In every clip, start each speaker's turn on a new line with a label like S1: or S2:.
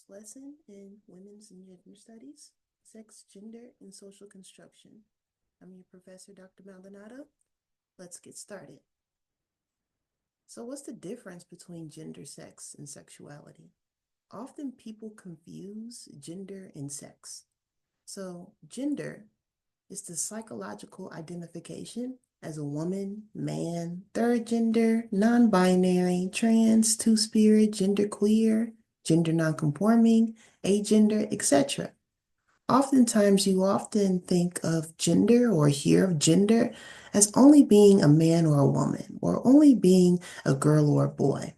S1: lesson in Women's and Gender Studies, Sex, Gender, and Social Construction. I'm your professor, Dr. Maldonado. Let's get started. So, what's the difference between gender, sex, and sexuality? Often people confuse gender and sex. So, gender is the psychological identification as a woman, man, third gender, non binary, trans, two spirit, genderqueer, gender nonconforming, agender, etc. Oftentimes, you often think of gender or hear of gender as only being a man or a woman, or only being a girl or a boy.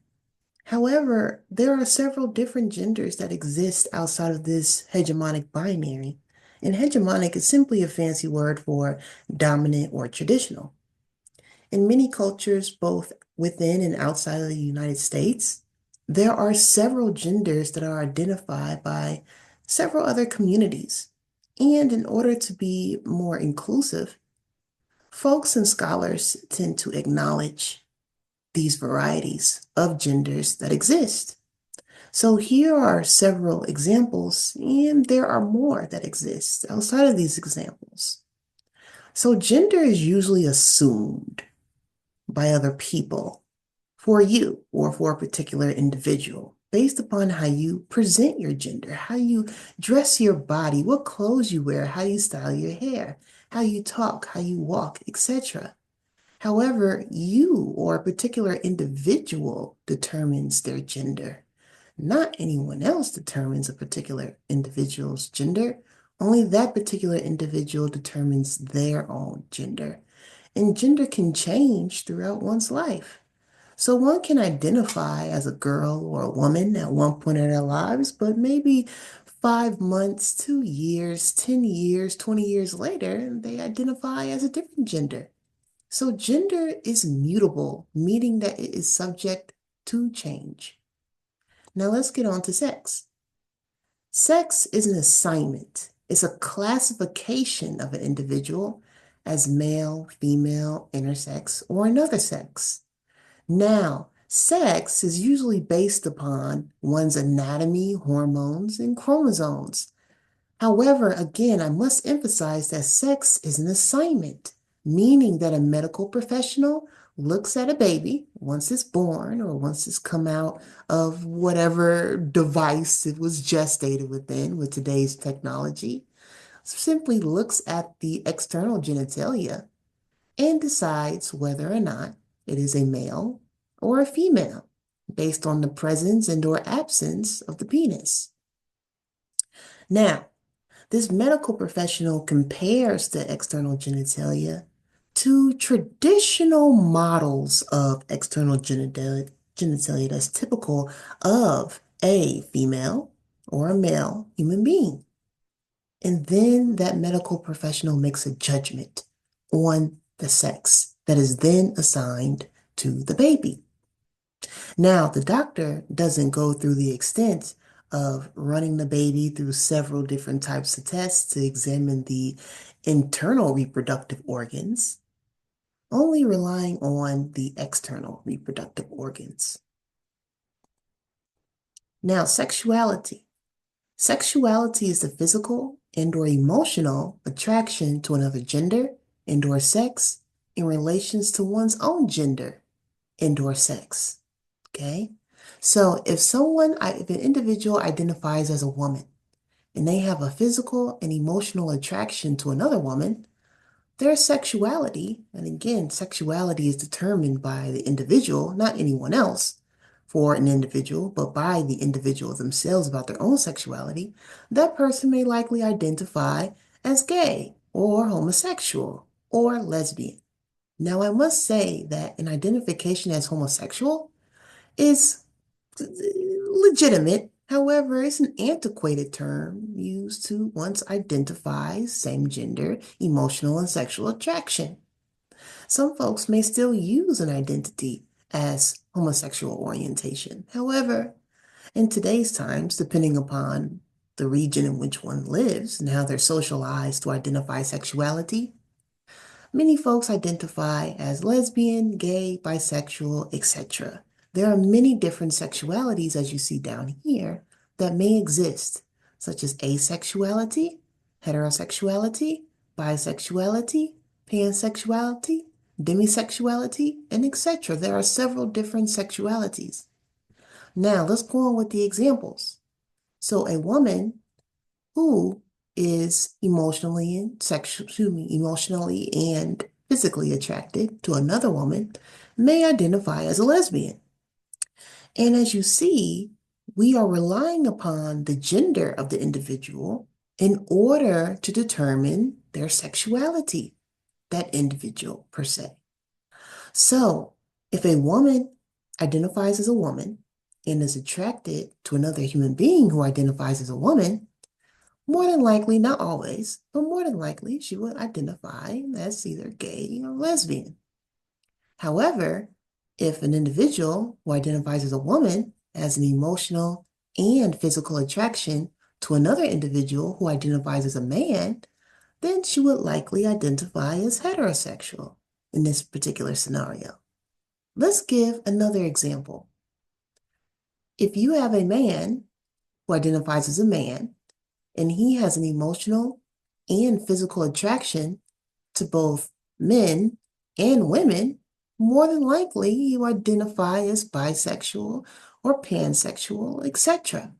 S1: However, there are several different genders that exist outside of this hegemonic binary. And hegemonic is simply a fancy word for dominant or traditional. In many cultures, both within and outside of the United States, there are several genders that are identified by several other communities. And in order to be more inclusive, folks and scholars tend to acknowledge these varieties of genders that exist. So here are several examples, and there are more that exist outside of these examples. So gender is usually assumed by other people for you or for a particular individual based upon how you present your gender, how you dress your body, what clothes you wear, how you style your hair, how you talk, how you walk, etc. However, you or a particular individual determines their gender. Not anyone else determines a particular individual's gender. Only that particular individual determines their own gender. And gender can change throughout one's life. So one can identify as a girl or a woman at one point in their lives, but maybe 5 months, 2 years, 10 years, 20 years later, they identify as a different gender. So gender is mutable, meaning that it is subject to change. Now let's get on to sex. Sex is an assignment. It's a classification of an individual as male, female, intersex, or another sex. Now, sex is usually based upon one's anatomy, hormones, and chromosomes. However, again, I must emphasize that sex is an assignment, meaning that a medical professional looks at a baby once it's born or once it's come out of whatever device it was gestated within with today's technology, simply looks at the external genitalia and decides whether or not it is a male or a female based on the presence and or absence of the penis. Now, this medical professional compares the external genitalia to traditional models of external genitalia that's typical of a female or a male human being. And then that medical professional makes a judgment on the sex that is then assigned to the baby. Now, the doctor doesn't go through the extent of running the baby through several different types of tests to examine the internal reproductive organs, only relying on the external reproductive organs. Now, sexuality. Sexuality is the physical and or emotional attraction to another gender and or sex in relations to one's own gender and or sex. Okay? So if an individual identifies as a woman and they have a physical and emotional attraction to another woman, their sexuality, and again, sexuality is determined by the individual, not anyone else for an individual, but by the individual themselves about their own sexuality, that person may likely identify as gay or homosexual or lesbian. Now, I must say that an identification as homosexual is legitimate. However, it's an antiquated term used to once identify same gender, emotional, and sexual attraction. Some folks may still use an identity as homosexual orientation. However, in today's times, depending upon the region in which one lives and how they're socialized to identify sexuality, many folks identify as lesbian, gay, bisexual, etc. There are many different sexualities, as you see down here, that may exist, such as asexuality, heterosexuality, bisexuality, pansexuality, demisexuality, and etc. There are several different sexualities. Now, let's go on with the examples. So a woman who is emotionally and physically attracted to another woman may identify as a lesbian. And as you see, we are relying upon the gender of the individual in order to determine their sexuality, that individual per se. So if a woman identifies as a woman and is attracted to another human being who identifies as a woman, more than likely, not always, but more than likely, she would identify as either gay or lesbian. However, if an individual who identifies as a woman has an emotional and physical attraction to another individual who identifies as a man, then she would likely identify as heterosexual in this particular scenario. Let's give another example. If you have a man who identifies as a man, and he has an emotional and physical attraction to both men and women, more than likely you identify as bisexual or pansexual, etc.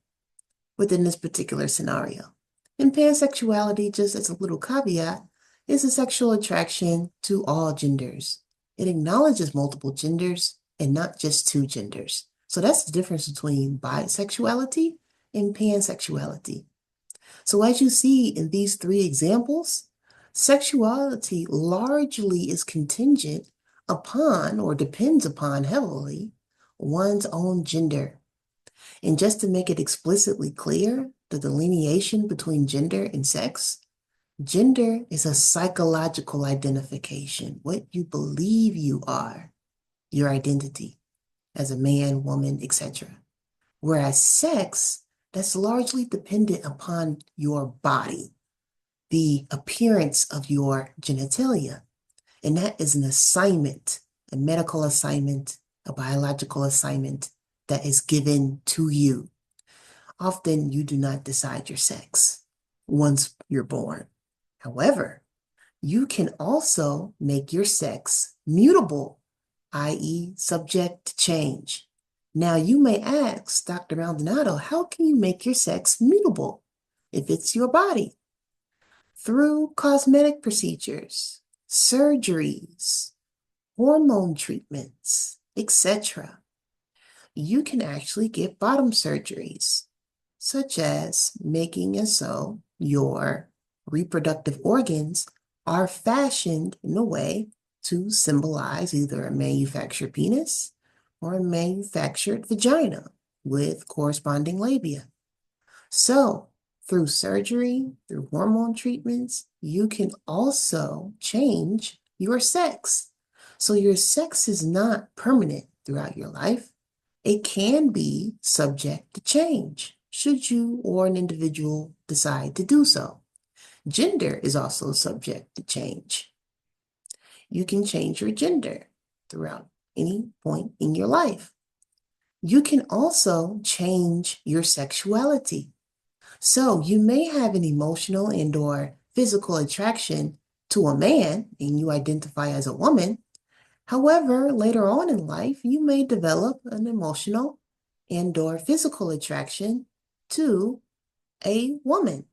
S1: within this particular scenario. And pansexuality, just as a little caveat, is a sexual attraction to all genders. It acknowledges multiple genders and not just two genders. So that's the difference between bisexuality and pansexuality. So as you see in these three examples, sexuality largely is contingent upon or depends upon heavily one's own gender. And just to make it explicitly clear, the delineation between gender and sex, gender is a psychological identification, what you believe you are, your identity as a man, woman, etc. Whereas sex, that's largely dependent upon your body, the appearance of your genitalia. And that is an assignment, a medical assignment, a biological assignment that is given to you. Often you do not decide your sex once you're born. However, you can also make your sex mutable, i.e. subject to change. Now you may ask, Dr. Maldonado, how can you make your sex mutable if it's your body? Through cosmetic procedures, surgeries, hormone treatments, etc. You can actually get bottom surgeries, such as making it so your reproductive organs are fashioned in a way to symbolize either a manufactured penis or a manufactured vagina with corresponding labia. So, through surgery, through hormone treatments, you can also change your sex. So your sex is not permanent throughout your life. It can be subject to change, should you or an individual decide to do so. Gender is also subject to change. You can change your gender throughout any point in your life. You can also change your sexuality. So you may have an emotional and or physical attraction to a man and you identify as a woman. However, later on in life, you may develop an emotional and or physical attraction to a woman.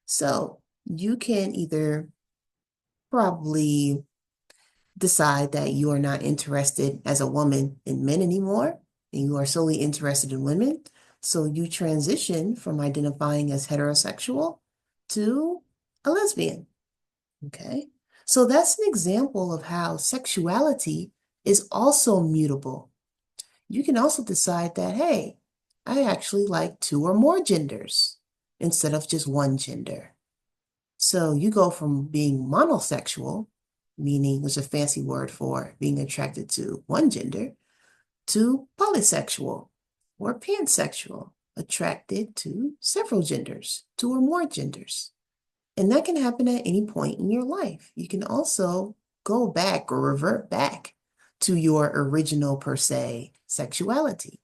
S1: So you can either probably decide that you are not interested as a woman in men anymore, and you are solely interested in women. So you transition from identifying as heterosexual to a lesbian. Okay. So that's an example of how sexuality is also mutable. You can also decide that, hey, I actually like two or more genders instead of just one gender. So you go from being monosexual, meaning it's a fancy word for being attracted to one gender, to polysexual or pansexual, attracted to several genders, two or more genders. And that can happen at any point in your life. You can also go back or revert back to your original, per se, sexuality.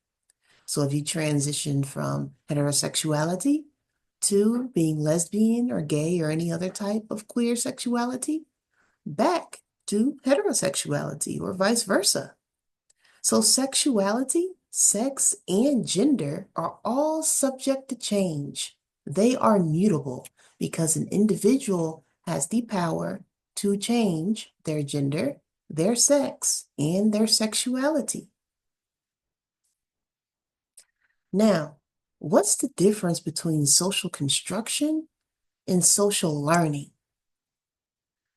S1: So if you transition from heterosexuality to being lesbian or gay or any other type of queer sexuality, back to heterosexuality or vice versa. So sexuality, sex, and gender are all subject to change. They are mutable because an individual has the power to change their gender, their sex, and their sexuality. Now, what's the difference between social construction and social learning?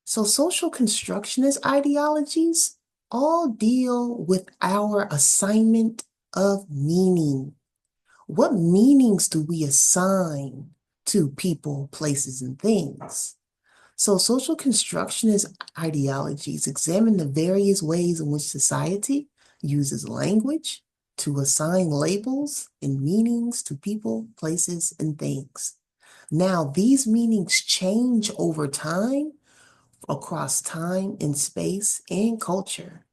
S1: So social constructionist ideologies all deal with our assignment of meaning. What meanings do we assign to people, places, and things? So social constructionist ideologies examine the various ways in which society uses language to assign labels and meanings to people, places, and things. Now, these meanings change over time across time and space and culture.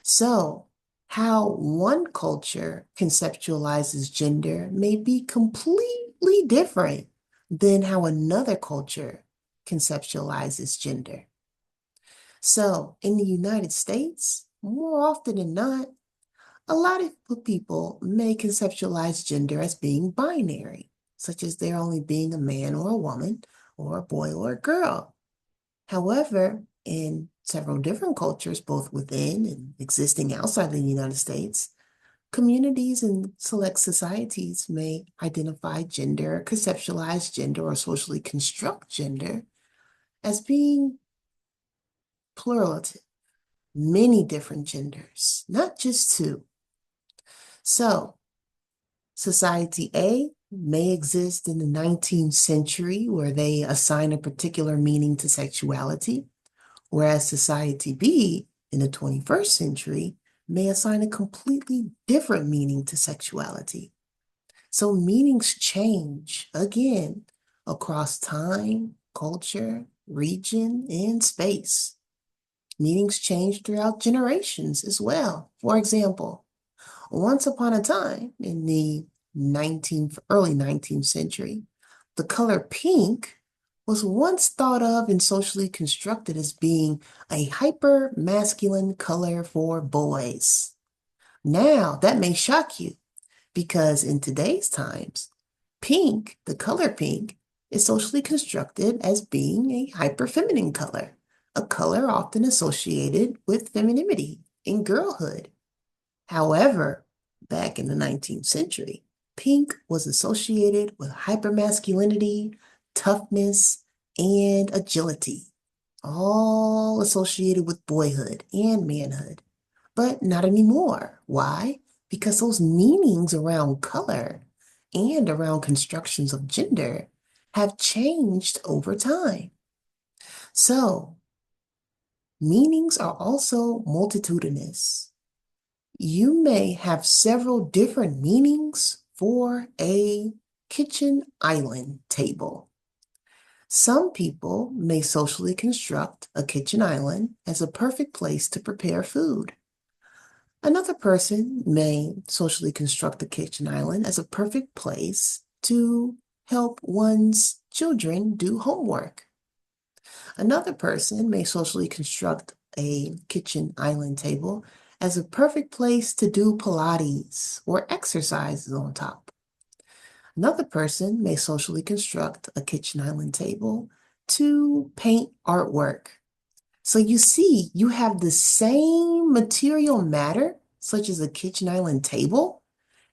S1: So, how one culture conceptualizes gender may be completely different than how another culture conceptualizes gender. So, in the United States, more often than not, a lot of people may conceptualize gender as being binary, such as there only being a man or a woman, or a boy or a girl. However, in several different cultures, both within and existing outside the United States, communities and select societies may identify gender, conceptualize gender, or socially construct gender as being pluralative, many different genders, not just two. So, Society A may exist in the 19th century where they assign a particular meaning to sexuality, whereas Society B in the 21st century may assign a completely different meaning to sexuality. So meanings change again across time, culture, region, and space. Meanings change throughout generations as well. For example, once upon a time in the early 19th century, the color pink was once thought of and socially constructed as being a hyper masculine color for boys. Now, that may shock you because in today's times, pink, the color pink, is socially constructed as being a hyper feminine color, a color often associated with femininity and girlhood. However, back in the 19th century, pink was associated with hypermasculinity, toughness, and agility, all associated with boyhood and manhood. But not anymore. Why? Because those meanings around color and around constructions of gender have changed over time. So, meanings are also multitudinous. You may have several different meanings for a kitchen island table. Some people may socially construct a kitchen island as a perfect place to prepare food. Another person may socially construct the kitchen island as a perfect place to help one's children do homework. Another person may socially construct a kitchen island table as a perfect place to do Pilates or exercises on top. Another person may socially construct a kitchen island table to paint artwork. So you see, you have the same material matter, such as a kitchen island table.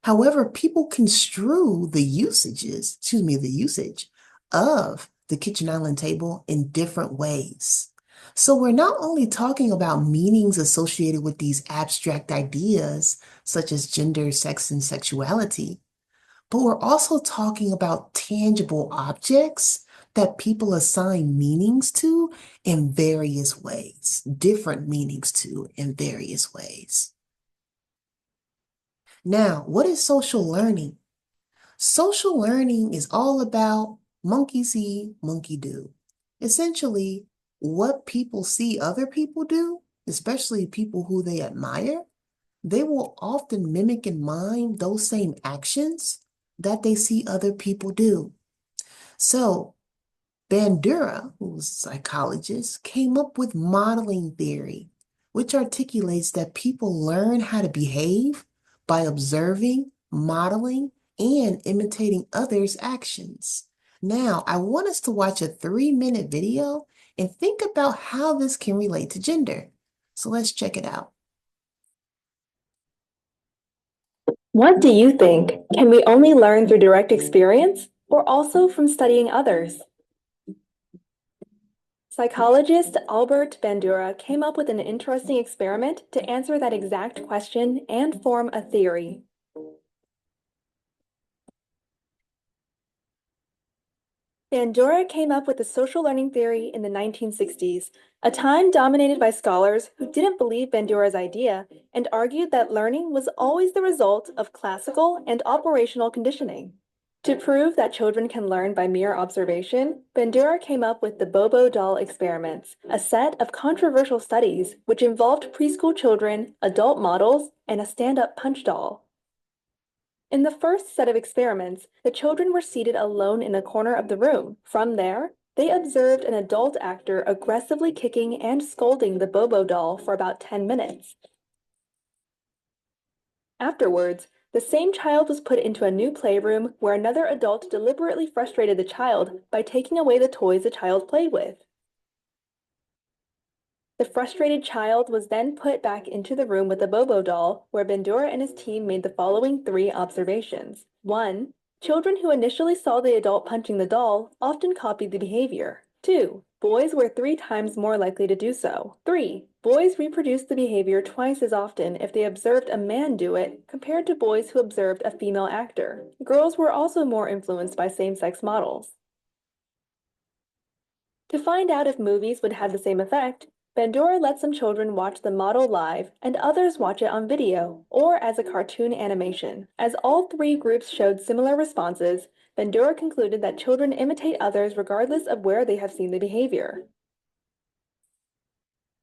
S1: However, people construe the the usage of the kitchen island table in different ways. So we're not only talking about meanings associated with these abstract ideas, such as gender, sex, and sexuality, but we're also talking about tangible objects that people assign meanings to in various ways, different meanings to in various ways. Now, what is social learning? Social learning is all about monkey see, monkey do. Essentially, what people see other people do, especially people who they admire, they will often mimic and mime those same actions that they see other people do. So, Bandura, who was a psychologist, came up with modeling theory, which articulates that people learn how to behave by observing, modeling, and imitating others' actions. Now, I want us to watch a 3-minute video and think about how this can relate to gender. So let's check it out.
S2: What do you think? Can we only learn through direct experience or also from studying others? Psychologist Albert Bandura came up with an interesting experiment to answer that exact question and form a theory. Bandura came up with the social learning theory in the 1960s, a time dominated by scholars who didn't believe Bandura's idea and argued that learning was always the result of classical and operational conditioning. To prove that children can learn by mere observation, Bandura came up with the Bobo doll experiments, a set of controversial studies which involved preschool children, adult models, and a stand-up punch doll. In the first set of experiments, the children were seated alone in a corner of the room. From there, they observed an adult actor aggressively kicking and scolding the Bobo doll for about 10 minutes. Afterwards, the same child was put into a new playroom where another adult deliberately frustrated the child by taking away the toys the child played with. The frustrated child was then put back into the room with the Bobo doll, where Bandura and his team made the following 3 observations. 1. Children who initially saw the adult punching the doll often copied the behavior. 2. Boys were 3 times more likely to do so. 3. Boys reproduced the behavior twice as often if they observed a man do it compared to boys who observed a female actor. Girls were also more influenced by same-sex models. To find out if movies would have the same effect, Bandura let some children watch the model live and others watch it on video or as a cartoon animation. As all 3 groups showed similar responses, Bandura concluded that children imitate others regardless of where they have seen the behavior.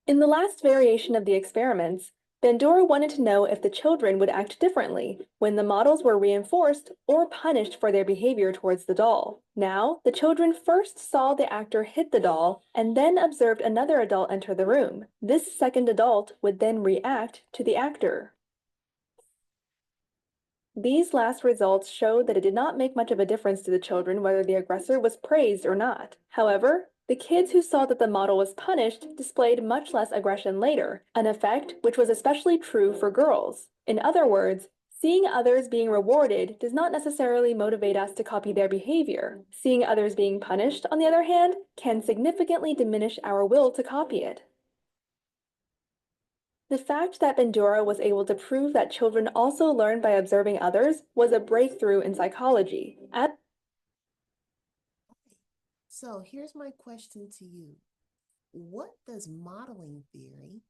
S2: In the last variation of the experiments, Bandura wanted to know if the children would act differently when the models were reinforced or punished for their behavior towards the doll. Now, the children first saw the actor hit the doll and then observed another adult enter the room. This second adult would then react to the actor. These last results showed that it did not make much of a difference to the children whether the aggressor was praised or not. However, the kids who saw that the model was punished displayed much less aggression later, an effect which was especially true for girls. In other words, seeing others being rewarded does not necessarily motivate us to copy their behavior. Seeing others being punished, on the other hand, can significantly diminish our will to copy it. The fact that Bandura was able to prove that children also learn by observing others was a breakthrough in psychology.
S1: So here's my question to you. What does modeling theory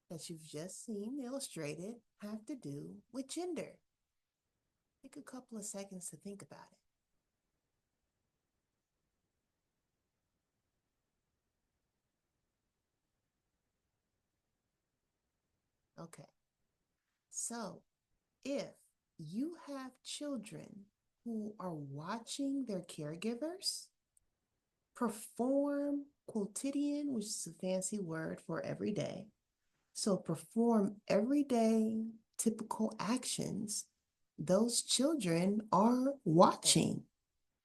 S1: that you've just seen illustrated have to do with gender? Take a couple of seconds to think about it. Okay. So if you have children who are watching their caregivers perform quotidian, which is a fancy word for every day, so perform everyday typical actions, those children are watching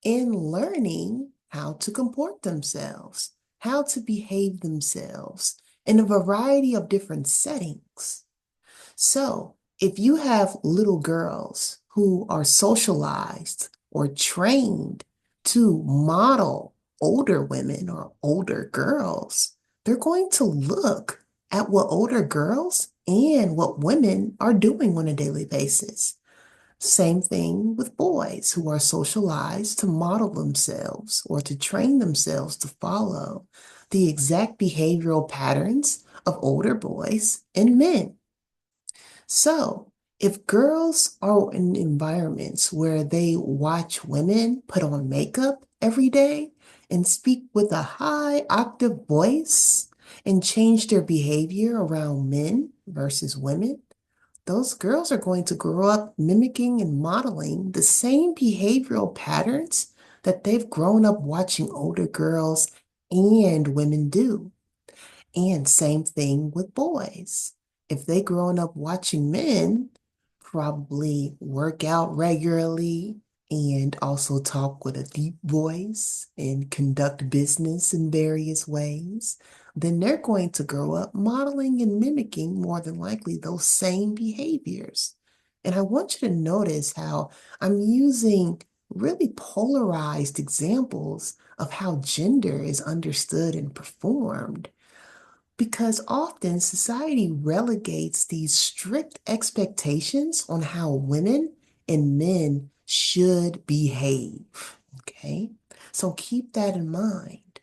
S1: and learning how to comport themselves, how to behave themselves in a variety of different settings. So, if you have little girls who are socialized or trained to model older women or older girls, they're going to look at what older girls and what women are doing on a daily basis. Same thing with boys who are socialized to model themselves or to train themselves to follow the exact behavioral patterns of older boys and men. So, if girls are in environments where they watch women put on makeup every day and speak with a high octave voice and change their behavior around men versus women, those girls are going to grow up mimicking and modeling the same behavioral patterns that they've grown up watching older girls and women do. And same thing with boys. If they grown up watching men probably work out regularly and also talk with a deep voice and conduct business in various ways, then they're going to grow up modeling and mimicking more than likely those same behaviors. And I want you to notice how I'm using really polarized examples of how gender is understood and performed because often society relegates these strict expectations on how women and men should behave. Okay, so keep that in mind.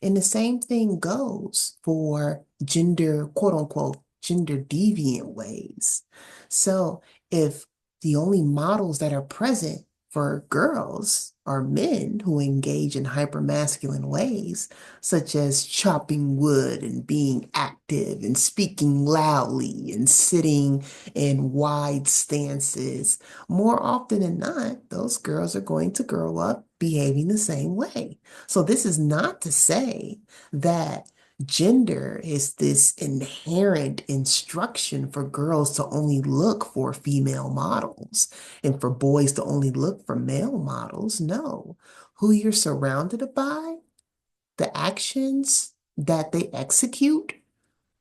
S1: And the same thing goes for gender, quote unquote, gender deviant ways. So if the only models that are present for girls are men who engage in hypermasculine ways, such as chopping wood and being active and speaking loudly and sitting in wide stances, more often than not, those girls are going to grow up behaving the same way. So this is not to say that gender is this inherent instruction for girls to only look for female models and for boys to only look for male models. No, who you're surrounded by, the actions that they execute,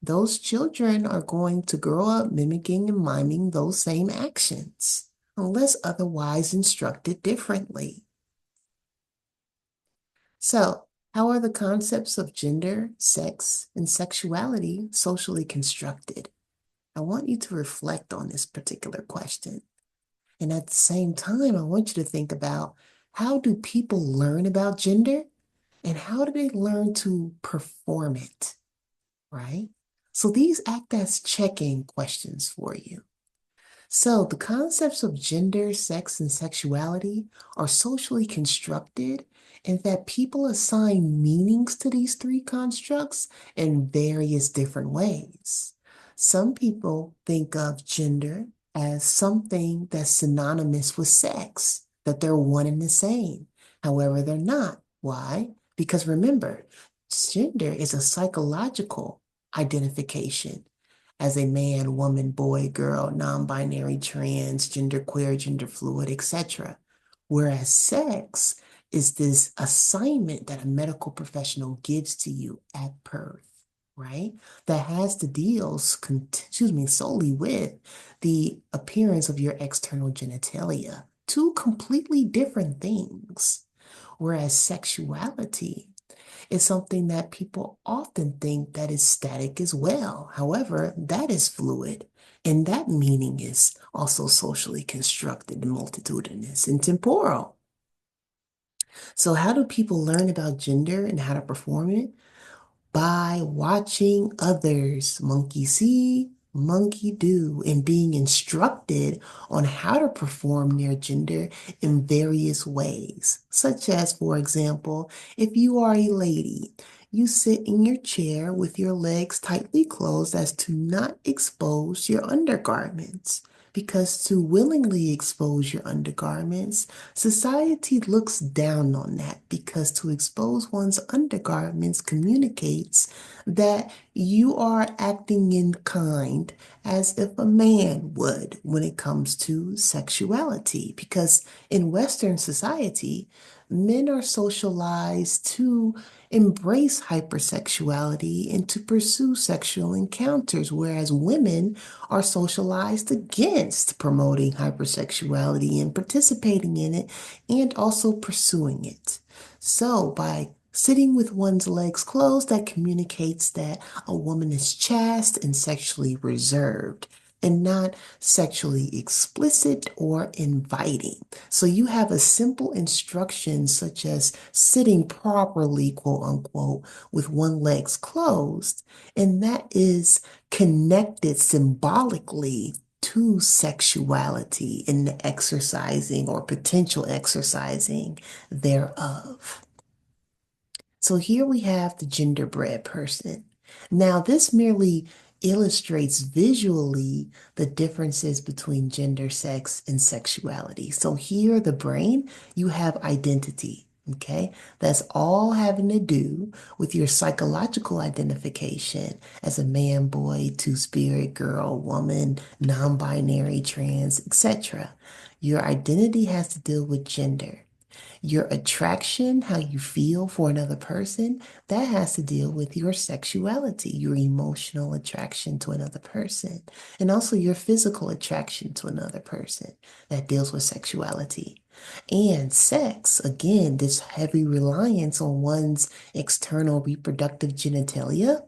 S1: those children are going to grow up mimicking and miming those same actions, unless otherwise instructed differently. So, how are the concepts of gender, sex, and sexuality socially constructed? I want you to reflect on this particular question. And at the same time, I want you to think about how do people learn about gender and how do they learn to perform it, right? So these act as check-in questions for you. So, the concepts of gender, sex, and sexuality are socially constructed, and that people assign meanings to these three constructs in various different ways. Some people think of gender as something that's synonymous with sex, that they're one and the same. However, they're not. Why? Because remember, gender is a psychological identification as a man, woman, boy, girl, non-binary, trans, genderqueer, gender fluid, etc. Whereas sex is this assignment that a medical professional gives to you at birth, right? That has to deal, solely with the appearance of your external genitalia. Two completely different things. Whereas sexuality is something that people often think that is static as well. However, that is fluid, and that meaning is also socially constructed and multitudinous and temporal. So, how do people learn about gender and how to perform it? By watching others monkey see, monkey do, and being instructed on how to perform their gender in various ways. Such as, for example, if you are a lady, you sit in your chair with your legs tightly closed as to not expose your undergarments. Because to willingly expose your undergarments, society looks down on that because to expose one's undergarments communicates that you are acting in kind as if a man would when it comes to sexuality. Because in Western society, men are socialized to embrace hypersexuality and to pursue sexual encounters, whereas women are socialized against promoting hypersexuality and participating in it and also pursuing it. So, by sitting with one's legs closed, that communicates that a woman is chaste and sexually reserved and not sexually explicit or inviting. So you have a simple instruction such as sitting properly, quote unquote, with one leg's closed, and that is connected symbolically to sexuality and the exercising or potential exercising thereof. So here we have the genderbread person. Now, this merely illustrates visually the differences between gender, sex, and sexuality. So here, the brain, you have identity. Okay, that's all having to do with your psychological identification as a man, boy, two-spirit, girl, woman, non-binary, trans, etc. Your identity has to deal with gender. Your attraction, how you feel for another person, that has to deal with your sexuality, your emotional attraction to another person, and also your physical attraction to another person. That deals with sexuality. And sex, again, this heavy reliance on one's external reproductive genitalia,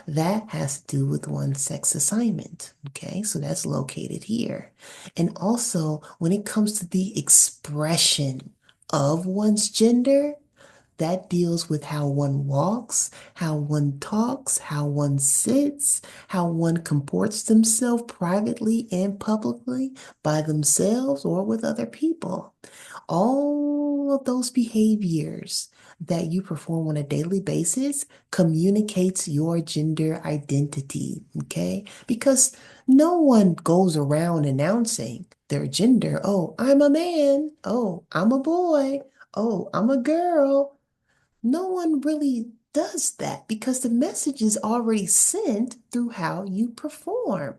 S1: that has to do with one's sex assignment. Okay, so that's located here. And also, when it comes to the expression of one's gender, that deals with how one walks, how one talks, how one sits, how one comports themselves privately and publicly by themselves or with other people. All of those behaviors that you perform on a daily basis communicates your gender identity, okay? Because no one goes around announcing their gender. Oh, I'm a man. Oh, I'm a boy. Oh, I'm a girl. No one really does that because the message is already sent through how you perform,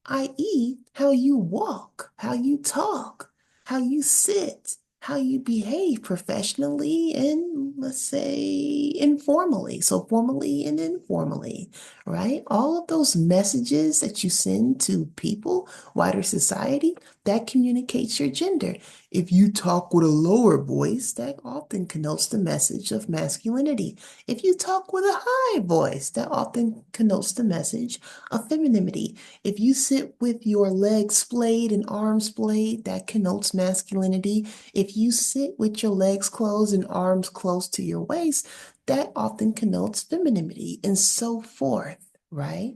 S1: i.e., how you walk, how you talk, how you sit, how you behave professionally and let's say informally. So, formally and informally, right? All of those messages that you send to people, wider society, that communicates your gender. If you talk with a lower voice, that often connotes the message of masculinity. If you talk with a high voice, that often connotes the message of femininity. If you sit with your legs splayed and arms splayed, that connotes masculinity. If you sit with your legs closed and arms close to your waist, that often connotes femininity and so forth, right?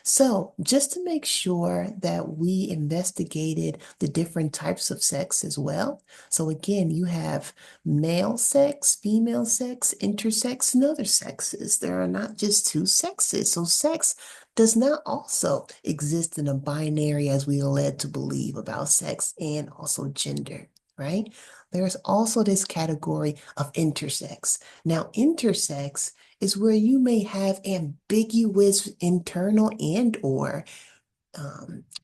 S1: So, just to make sure that we investigated the different types of sex as well. So, again, you have male sex, female sex, intersex, and other sexes. There are not just two sexes. So, sex does not also exist in a binary as we are led to believe about sex and also gender, right? There's also this category of intersex. Now, intersex is where you may have ambiguous internal and or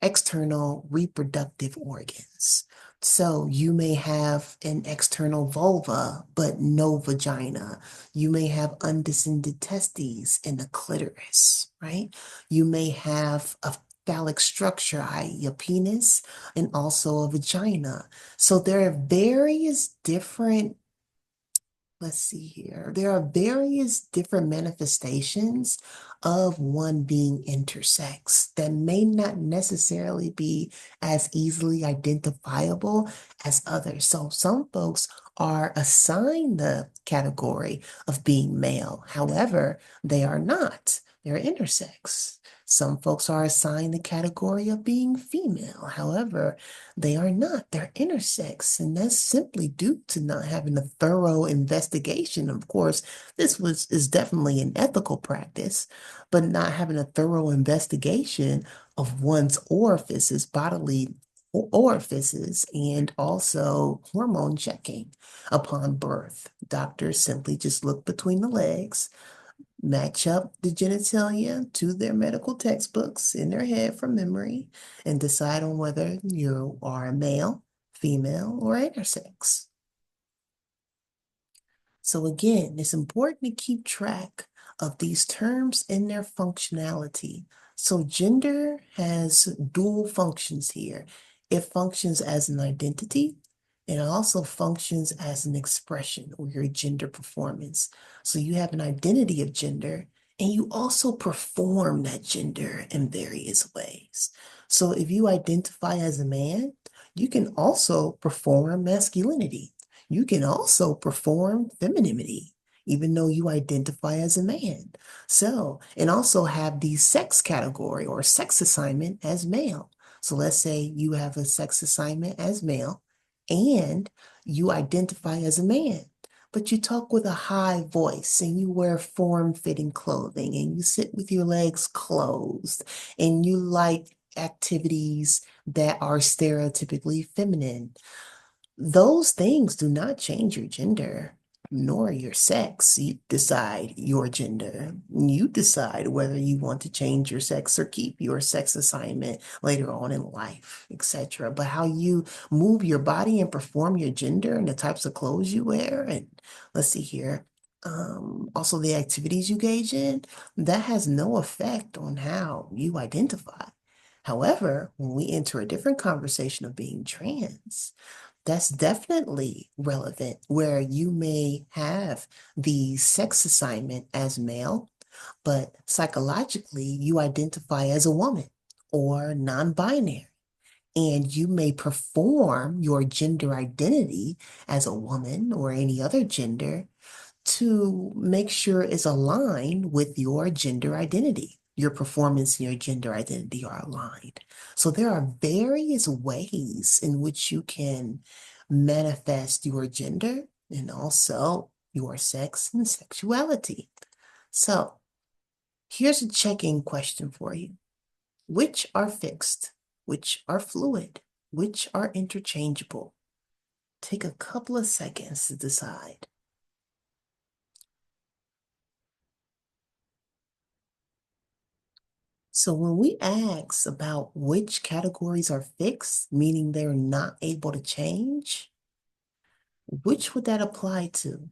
S1: external reproductive organs. So you may have an external vulva, but no vagina. You may have undescended testes and a clitoris, right? You may have a phallic structure, i.e., a penis, and also a vagina. So there are various different let's see here. There are various different manifestations of one being intersex that may not necessarily be as easily identifiable as others. So some folks are assigned the category of being male. However, they are not. They're intersex. Some folks are assigned the category of being female. However, they are not. They're intersex, and that's simply due to not having a thorough investigation. Of course, is definitely an ethical practice, but not having a thorough investigation of one's orifices, bodily orifices, and also hormone checking upon birth. Doctors simply just look between the legs, match up the genitalia to their medical textbooks in their head from memory, and decide on whether you are a male, female, or intersex. So again, it's important to keep track of these terms and their functionality. So gender has dual functions here. It functions as an identity. It also functions as an expression or your gender performance. So you have an identity of gender and you also perform that gender in various ways. So if you identify as a man, you can also perform masculinity. You can also perform femininity, even though you identify as a man. So, and also have the sex category or sex assignment as male. So let's say you have a sex assignment as male and you identify as a man. but you talk with a high voice and you wear form-fitting clothing and you sit with your legs closed and you like activities that are stereotypically feminine. Those things do not change your gender nor your sex. You decide your gender. You decide whether you want to change your sex or keep your sex assignment later on in life, etc. But how you move your body and perform your gender and the types of clothes you wear, and let's see here, also the activities you engage in, that has no effect on how you identify. However, when we enter a different conversation of being trans, that's definitely relevant where you may have the sex assignment as male, but psychologically you identify as a woman or non-binary. And you may perform your gender identity as a woman or any other gender to make sure it's aligned with your gender identity. Your performance and your gender identity are aligned. So there are various ways in which you can manifest your gender and also your sex and sexuality. So here's a check-in question for you. Which are fixed? Which are fluid? Which are interchangeable? Take a couple of seconds to decide. So when we ask about which categories are fixed, meaning they're not able to change, which would that apply to?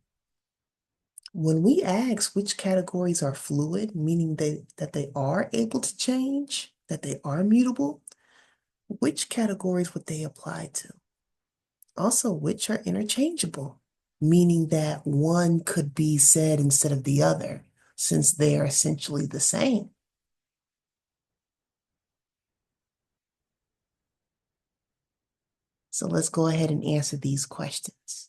S1: When we ask which categories are fluid, meaning that they are able to change, that they are mutable, which categories would they apply to? Also, which are interchangeable, meaning that one could be said instead of the other, since they are essentially the same. So let's go ahead and answer these questions.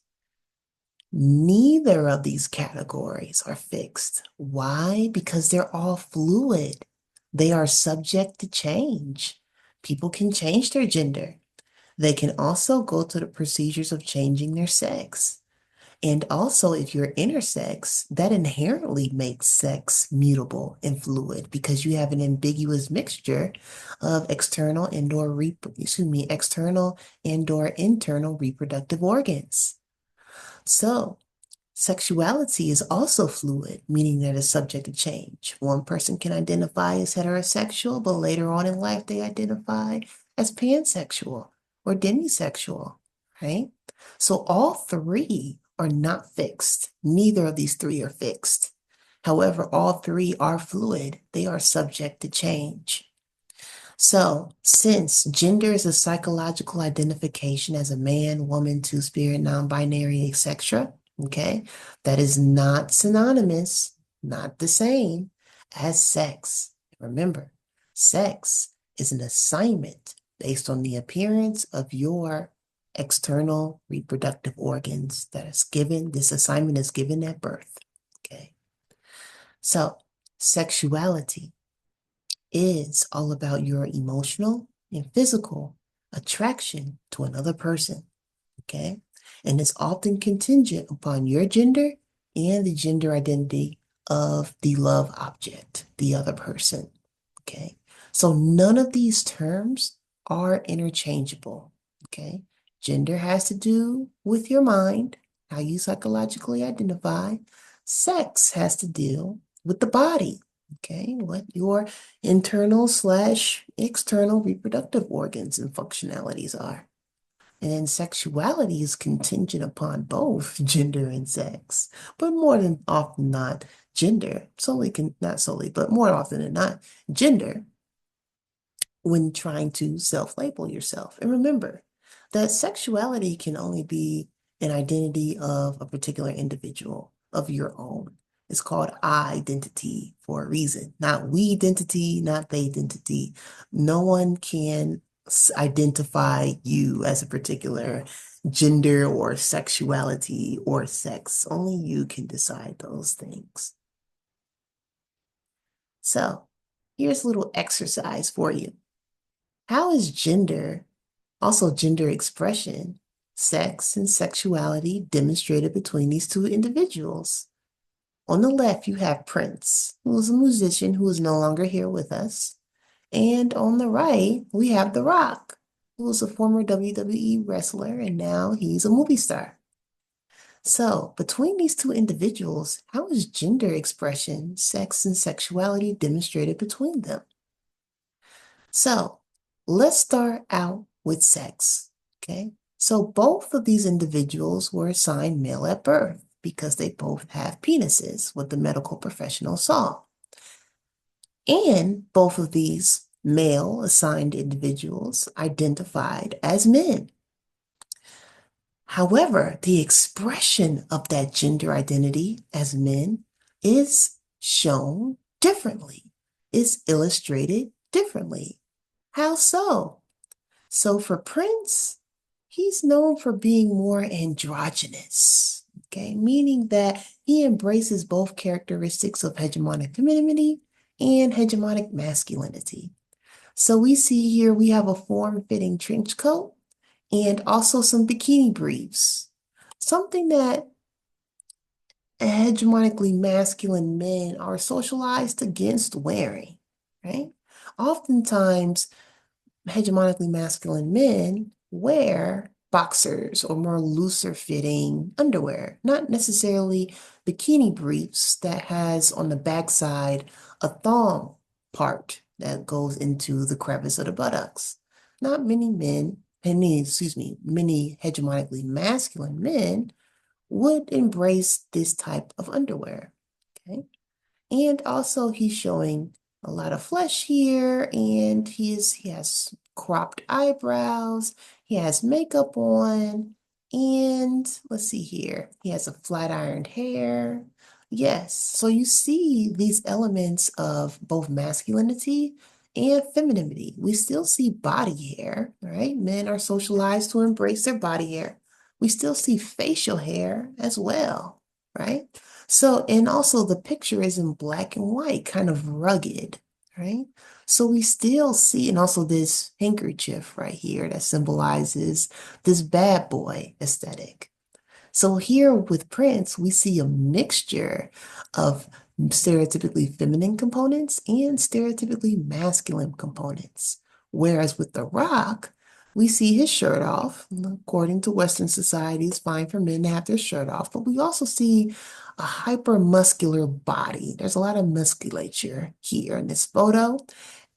S1: Neither of these categories are fixed. Why? Because they're all fluid. They are subject to change. People can change their gender. They can also go through the procedures of changing their sex. And also, if you're intersex, that inherently makes sex mutable and fluid because you have an ambiguous mixture of external and/or internal reproductive organs. So, sexuality is also fluid, meaning that it's subject to change. One person can identify as heterosexual, but later on in life they identify as pansexual or demisexual, right? So all three are not fixed. Neither of these three are fixed. However, all three are fluid. They are subject to change. So, since gender is a psychological identification as a man, woman, two-spirit, non-binary, etc., okay, that is not synonymous, not the same as sex. Remember, sex is an assignment based on the appearance of your external reproductive organs that is given, this assignment is given at birth, okay? So, sexuality is all about your emotional and physical attraction to another person, okay? And it's often contingent upon your gender and the gender identity of the love object, the other person, okay? So none of these terms are interchangeable, okay? Gender has to do with your mind, how you psychologically identify. Sex has to deal with the body, okay? What your internal/external reproductive organs and functionalities are. And then sexuality is contingent upon both gender and sex, but more than often not gender, not solely, but more often than not gender when trying to self-label yourself. And remember that sexuality can only be an identity of a particular individual of your own. It's called identity for a reason, not we identity, not they identity. No one can identify you as a particular gender or sexuality or sex. Only you can decide those things. So here's a little exercise for you. How is gender, also gender expression, sex and sexuality demonstrated between these two individuals. On the left, you have Prince, who is a musician who is no longer here with us. And on the right, we have The Rock, who was a former WWE wrestler and now he's a movie star. So, between these two individuals, how is gender expression, sex, and sexuality demonstrated between them? So, let's start out with sex. Okay. So, both of these individuals were assigned male at birth because they both have penises, what the medical professional saw. And both of these male assigned individuals identified as men. However, the expression of that gender identity as men is shown differently, is illustrated differently. How so? So for Prince, he's known for being more androgynous, okay, meaning that he embraces both characteristics of hegemonic femininity and hegemonic masculinity. So we see here we have a form-fitting trench coat and also some bikini briefs, something that hegemonically masculine men are socialized against wearing, right? Oftentimes, hegemonically masculine men wear boxers or more looser fitting underwear, not necessarily bikini briefs that has on the backside a thong part that goes into the crevice of the buttocks. Not many men, many hegemonically masculine men would embrace this type of underwear. Okay. And also he's showing a lot of flesh here, and he has cropped eyebrows, he has makeup on, and let's see here, he has a flat ironed hair. Yes, so you see these elements of both masculinity and femininity. We still see body hair, right? Men are socialized to embrace their body hair. We still see facial hair as well, right? So, and also the picture is in black and white, kind of rugged, right? So we still see, and also this handkerchief right here that symbolizes this bad boy aesthetic. So here with Prince, we see a mixture of stereotypically feminine components and stereotypically masculine components. Whereas with The Rock, we see his shirt off. According to Western society, it's fine for men to have their shirt off, but we also see a hypermuscular body. There's a lot of musculature here in this photo.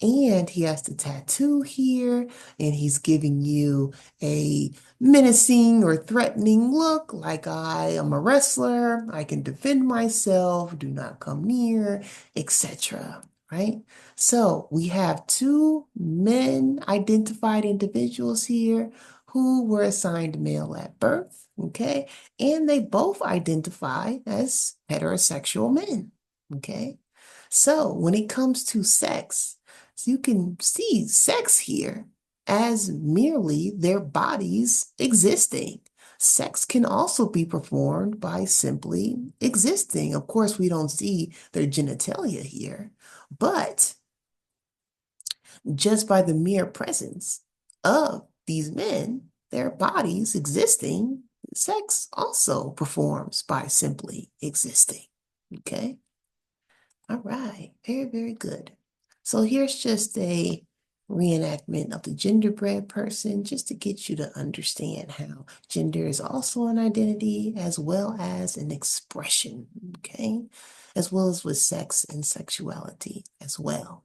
S1: And he has the tattoo here, and he's giving you a menacing or threatening look, like I am a wrestler, I can defend myself, do not come near, etc. Right? So we have two men identified individuals here who were assigned male at birth, okay? And they both identify as heterosexual men, okay? So when it comes to sex, so you can see sex here as merely their bodies existing. Sex can also be performed by simply existing. Of course, we don't see their genitalia here, but just by the mere presence of these men, their bodies existing, sex also performs by simply existing. Okay? All right, very, very good. So here's just a reenactment of the genderbread person, just to get you to understand how gender is also an identity as well as an expression, okay? As well as with sex and sexuality as well.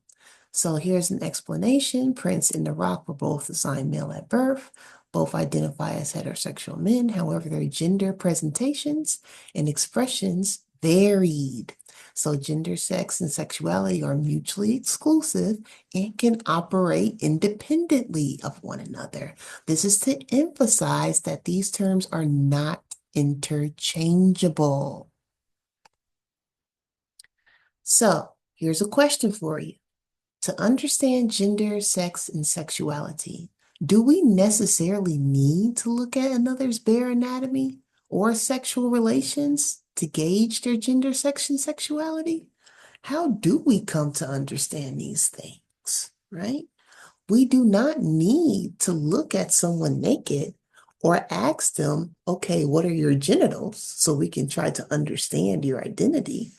S1: So here's an explanation. Prince and The Rock were both assigned male at birth. Both identify as heterosexual men. However, their gender presentations and expressions varied. So gender, sex, and sexuality are mutually exclusive and can operate independently of one another. This is to emphasize that these terms are not interchangeable. So here's a question for you. To understand gender, sex, and sexuality, do we necessarily need to look at another's bare anatomy or sexual relations to gauge their gender, sex, and sexuality? How do we come to understand these things, right? We do not need to look at someone naked Or ask them, okay, what are your genitals? So we can try to understand your identity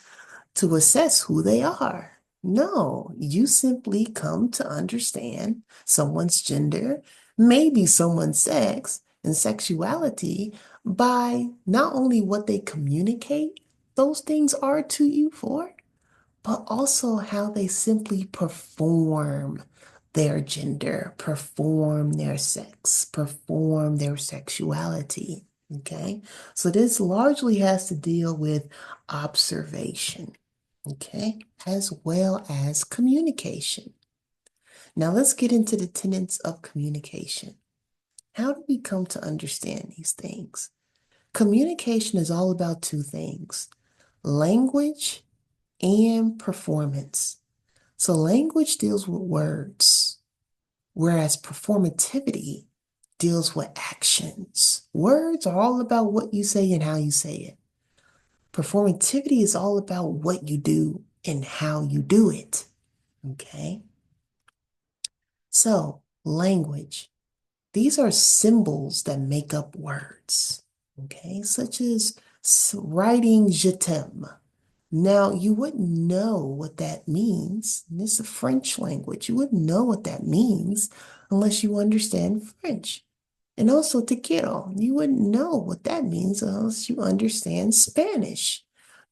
S1: to assess who they are. No, you simply come to understand someone's gender, maybe someone's sex and sexuality by not only what they communicate those things are to you for, but also how they simply perform their gender, perform their sex, perform their sexuality. Okay, so this largely has to deal with observation, okay, as well as communication. Now let's get into the tenets of communication. How do we come to understand these things? Communication is all about two things: language and performance. So language deals with words, whereas performativity deals with actions. Words are all about what you say and how you say it. Performativity is all about what you do and how you do it. Okay? So, language. These are symbols that make up words. Okay? Such as writing je t'aime. Now, you wouldn't know what that means. This is a French language. You wouldn't know what that means unless you understand French. And also te quiero. You wouldn't know what that means unless you understand Spanish.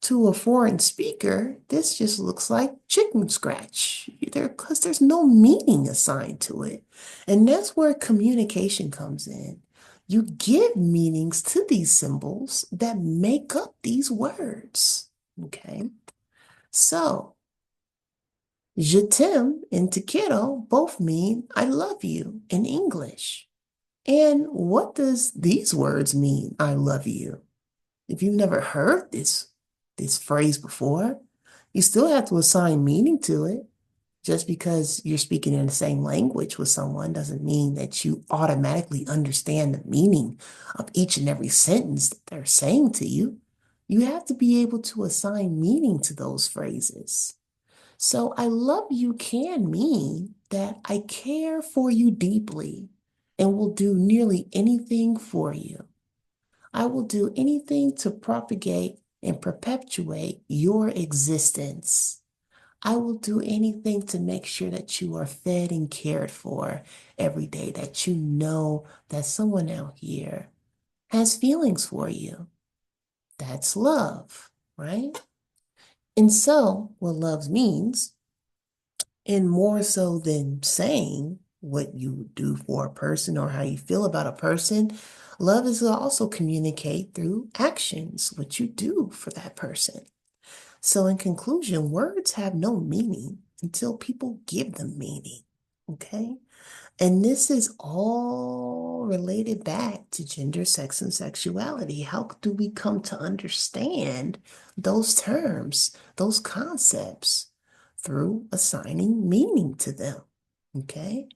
S1: To a foreign speaker, this just looks like chicken scratch because there's no meaning assigned to it. And that's where communication comes in. You give meanings to these symbols that make up these words. Okay, so je t'aime and te quiero both mean I love you in English. And what does these words mean, I love you? If you've never heard this phrase before, you still have to assign meaning to it. Just because you're speaking in the same language with someone doesn't mean that you automatically understand the meaning of each and every sentence that they're saying to you. You have to be able to assign meaning to those phrases. So, I love you can mean that I care for you deeply and will do nearly anything for you. I will do anything to propagate and perpetuate your existence. I will do anything to make sure that you are fed and cared for every day, that you know that someone out here has feelings for you. That's love, right? And so, what love means, and more so than saying what you do for a person or how you feel about a person, love is to also communicate through actions, what you do for that person. So, in conclusion, words have no meaning until people give them meaning. Okay? And this is all related back to gender, sex, and sexuality. How do we come to understand those terms, those concepts, through assigning meaning to them? Okay?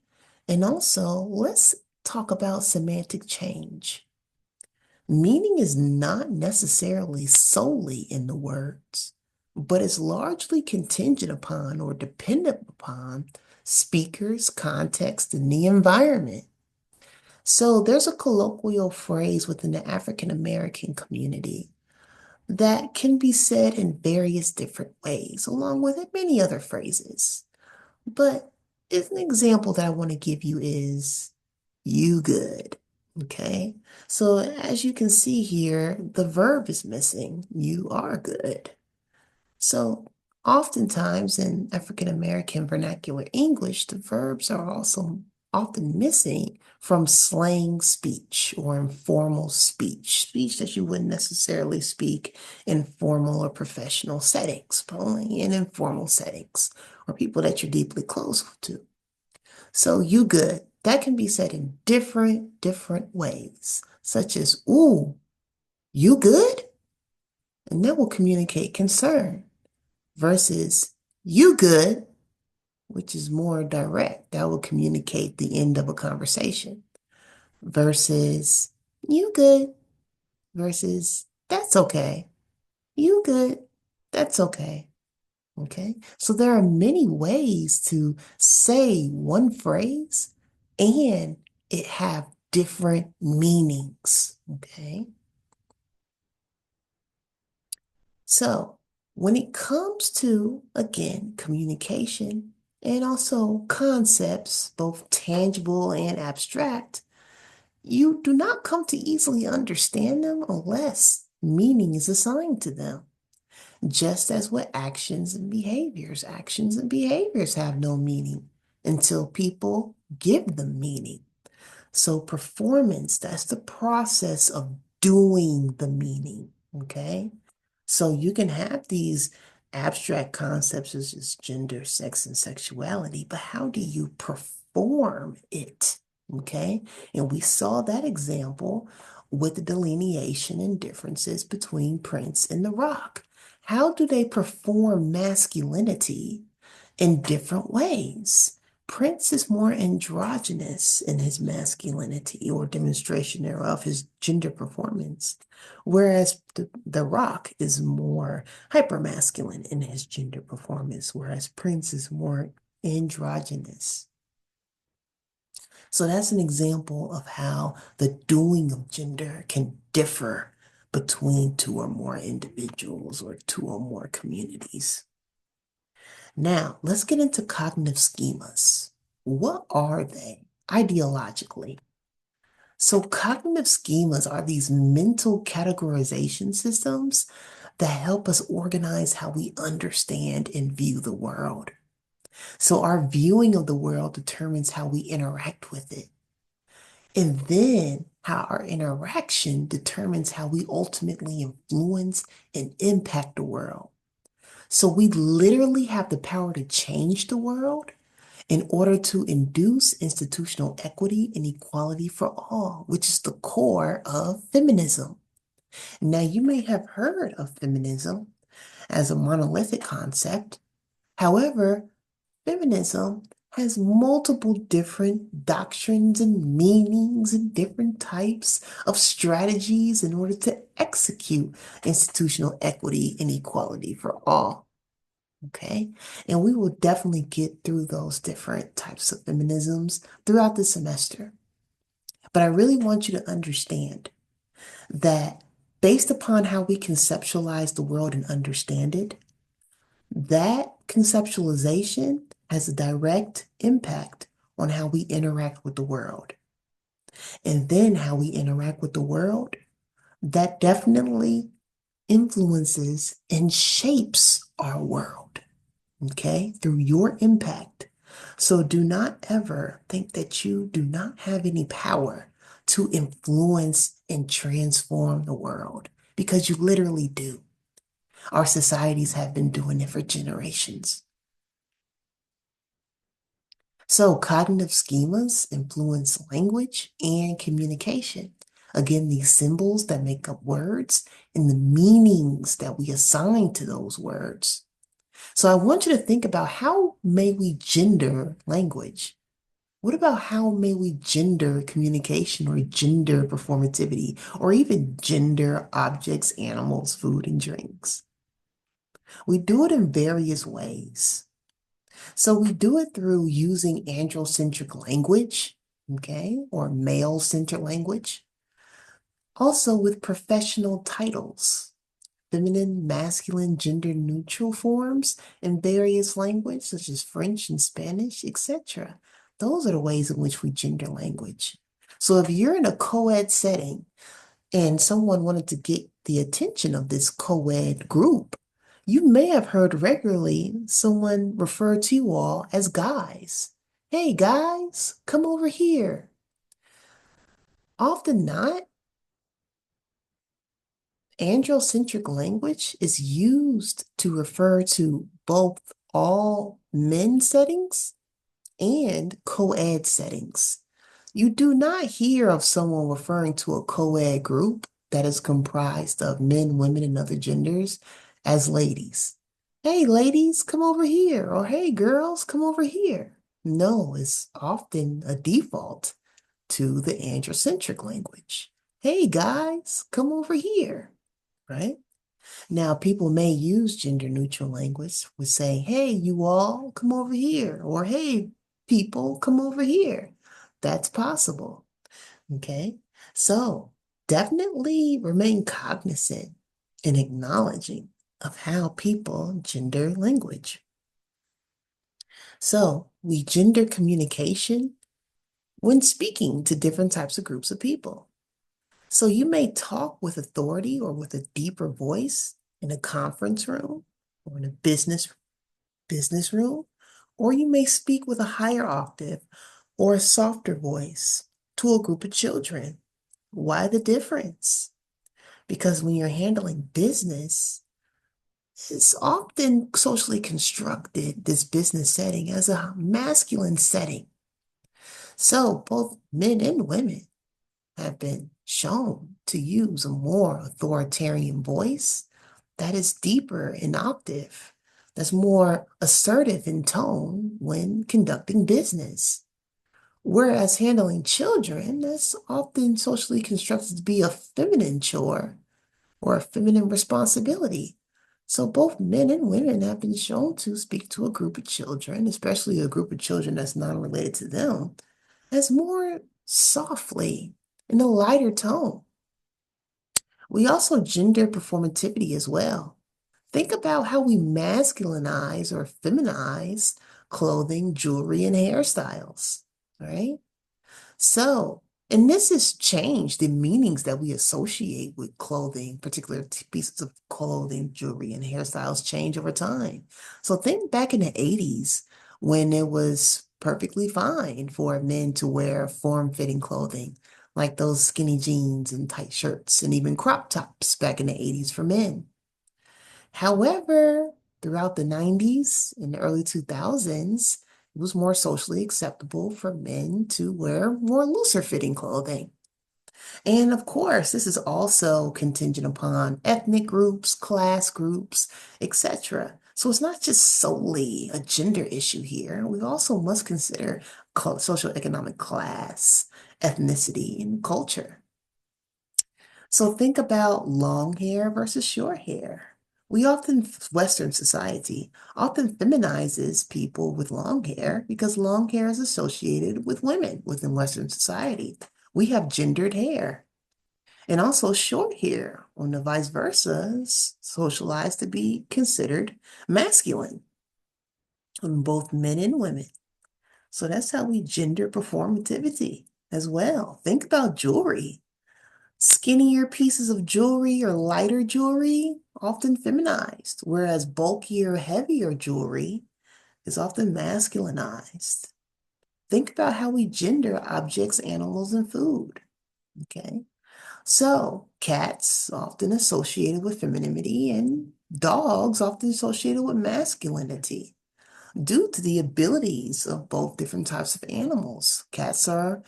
S1: And also, let's talk about semantic change. Meaning is not necessarily solely in the words, but is largely contingent upon or dependent upon speakers, context, and the environment. So there's a colloquial phrase within the African American community that can be said in various different ways, along with many other phrases. But an example that I want to give you is you good. Okay. So as you can see here, the verb is missing. You are good. So oftentimes in African American vernacular English, the verbs are also often missing from slang speech or informal speech, speech that you wouldn't necessarily speak in formal or professional settings, but only in informal settings or people that you're deeply close to. So you good. That can be said in different ways, such as, ooh, you good? And that will communicate concern versus you good, which is more direct. That will communicate the end of a conversation versus you good versus that's okay. You good, that's okay. Okay. So there are many ways to say one phrase and it have different meanings, okay? So when it comes to, again, communication and also concepts, both tangible and abstract, you do not come to easily understand them unless meaning is assigned to them. Just as with actions and behaviors have no meaning until people give them meaning. So, performance, that's the process of doing the meaning, okay? So, you can have these abstract concepts as just gender, sex, and sexuality, but how do you perform it, okay? And we saw that example with the delineation and differences between Prince and The Rock. How do they perform masculinity in different ways? Prince is more androgynous in his masculinity or demonstration thereof, his gender performance, whereas the Rock is more hypermasculine in his gender performance, whereas Prince is more androgynous. So that's an example of how the doing of gender can differ between two or more individuals or two or more communities. Now, let's get into cognitive schemas. What are they ideologically? So, cognitive schemas are these mental categorization systems that help us organize how we understand and view the world. So, our viewing of the world determines how we interact with it. And then, how our interaction determines how we ultimately influence and impact the world. So we literally have the power to change the world in order to induce institutional equity and equality for all, which is the core of feminism. Now, you may have heard of feminism as a monolithic concept. However, feminism has multiple different doctrines and meanings and different types of strategies in order to execute institutional equity and equality for all. Okay. And we will definitely get through those different types of feminisms throughout the semester. But I really want you to understand that based upon how we conceptualize the world and understand it, that conceptualization has a direct impact on how we interact with the world. And then how we interact with the world, that definitely influences and shapes our world. Okay, through your impact. So do not ever think that you do not have any power to influence and transform the world because you literally do. Our societies have been doing it for generations. So cognitive schemas influence language and communication. Again, these symbols that make up words and the meanings that we assign to those words. So I want you to think about how may we gender language? What about how may we gender communication or gender performativity or even gender objects, animals, food, and drinks? We do it in various ways. So we do it through using androcentric language, okay, or male-centered language. Also with professional titles, feminine, masculine, gender neutral forms in various languages such as French and Spanish, etc. Those are the ways in which we gender language. So if you're in a co-ed setting and someone wanted to get the attention of this co-ed group, you may have heard regularly someone refer to you all as guys. Hey guys, come over here. Often not, androcentric language is used to refer to both all men settings and co-ed settings. You do not hear of someone referring to a co-ed group that is comprised of men, women, and other genders as ladies. Hey, ladies, come over here. Or hey, girls, come over here. No, it's often a default to the androcentric language. Hey, guys, come over here, right? Now, people may use gender neutral language with saying, hey, you all, come over here, or hey, people, come over here. That's possible. Okay. So definitely remain cognizant and acknowledging of how people gender language. So we gender communication when speaking to different types of groups of people. So you may talk with authority or with a deeper voice in a conference room or in a business room, or you may speak with a higher octave or a softer voice to a group of children. Why the difference? Because when you're handling business, it's often socially constructed, this business setting, as a masculine setting. So both men and women have been shown to use a more authoritarian voice that is deeper in octave, that's more assertive in tone when conducting business. Whereas handling children, that's often socially constructed to be a feminine chore or a feminine responsibility. So both men and women have been shown to speak to a group of children, especially a group of children that's non-related to them, as more softly in a lighter tone. We also gender performativity as well. Think about how we masculinize or feminize clothing, jewelry, and hairstyles, right? So, and this has changed the meanings that we associate with clothing, particular pieces of clothing, jewelry, and hairstyles change over time. So think back in the 80s when it was perfectly fine for men to wear form-fitting clothing, like those skinny jeans and tight shirts, and even crop tops back in the 80s for men. However, throughout the 90s and the early 2000s, it was more socially acceptable for men to wear more looser fitting clothing. And of course, this is also contingent upon ethnic groups, class groups, etc. So it's not just solely a gender issue here. We also must consider social economic class, ethnicity, and culture. So think about long hair versus short hair. Western society often feminizes people with long hair because long hair is associated with women within Western society. We have gendered hair. And also short hair, on the vice versa, is socialized to be considered masculine in both men and women. So that's how we gender performativity as well. Think about jewelry. Skinnier pieces of jewelry or lighter jewelry, often feminized, whereas bulkier, heavier jewelry is often masculinized. Think about how we gender objects, animals, and food. Okay. So, cats often associated with femininity and dogs often associated with masculinity due to the abilities of both different types of animals. Cats are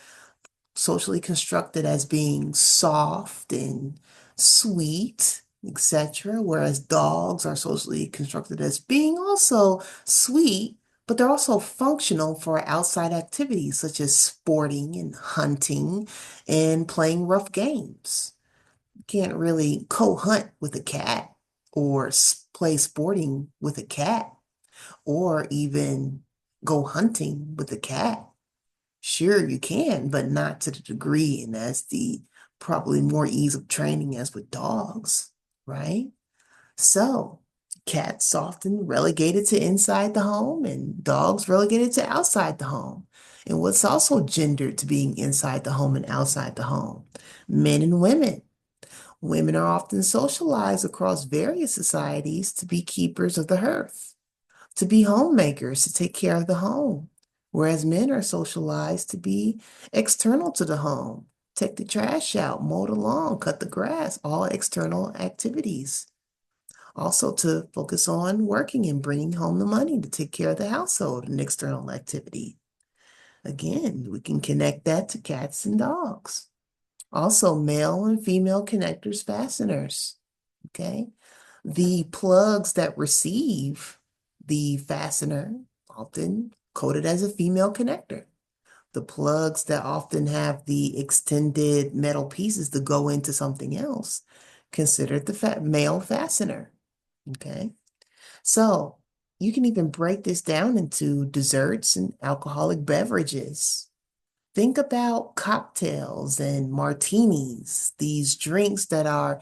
S1: socially constructed as being soft and sweet, etc., whereas dogs are socially constructed as being also sweet, but they're also functional for outside activities such as sporting and hunting and playing rough games. You can't really co-hunt with a cat or play sporting with a cat or even go hunting with a cat. Sure, you can, but not to the degree and as the probably more ease of training as with dogs, right? So, cats often relegated to inside the home and dogs relegated to outside the home. And what's also gendered to being inside the home and outside the home? Men and women. Women are often socialized across various societies to be keepers of the hearth, to be homemakers, to take care of the home, whereas men are socialized to be external to the home, take the trash out, mow the lawn, cut the grass, all external activities. Also to focus on working and bringing home the money to take care of the household, an external activity. Again, we can connect that to cats and dogs. Also, male and female connectors, fasteners. Okay. The plugs that receive the fastener often coded as a female connector. The plugs that often have the extended metal pieces to go into something else, considered the male fastener. Okay. So you can even break this down into desserts and alcoholic beverages. Think about cocktails and martinis, these drinks that are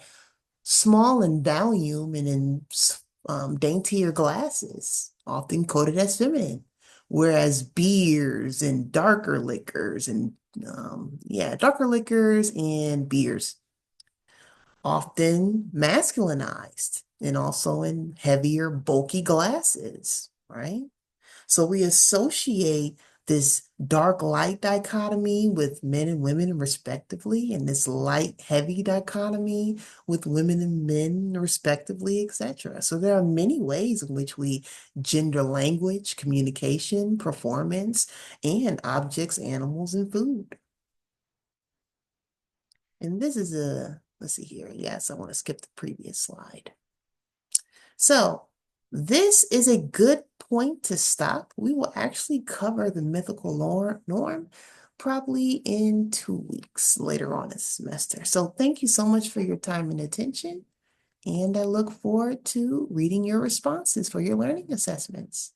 S1: small in volume and in daintier glasses, often coded as feminine. Whereas beers and darker liquors and darker liquors and beers often masculinized and also in heavier, bulky glasses, right? So we associate this dark light dichotomy with men and women respectively, and this light heavy dichotomy with women and men respectively, etc. So there are many ways in which we gender language, communication, performance, and objects, animals, and food. And this is let's see here. Yes, I want to skip the previous slide. So this is a good point to stop. We will actually cover the mythical norm probably in 2 weeks later on this semester. So thank you so much for your time and attention. And I look forward to reading your responses for your learning assessments.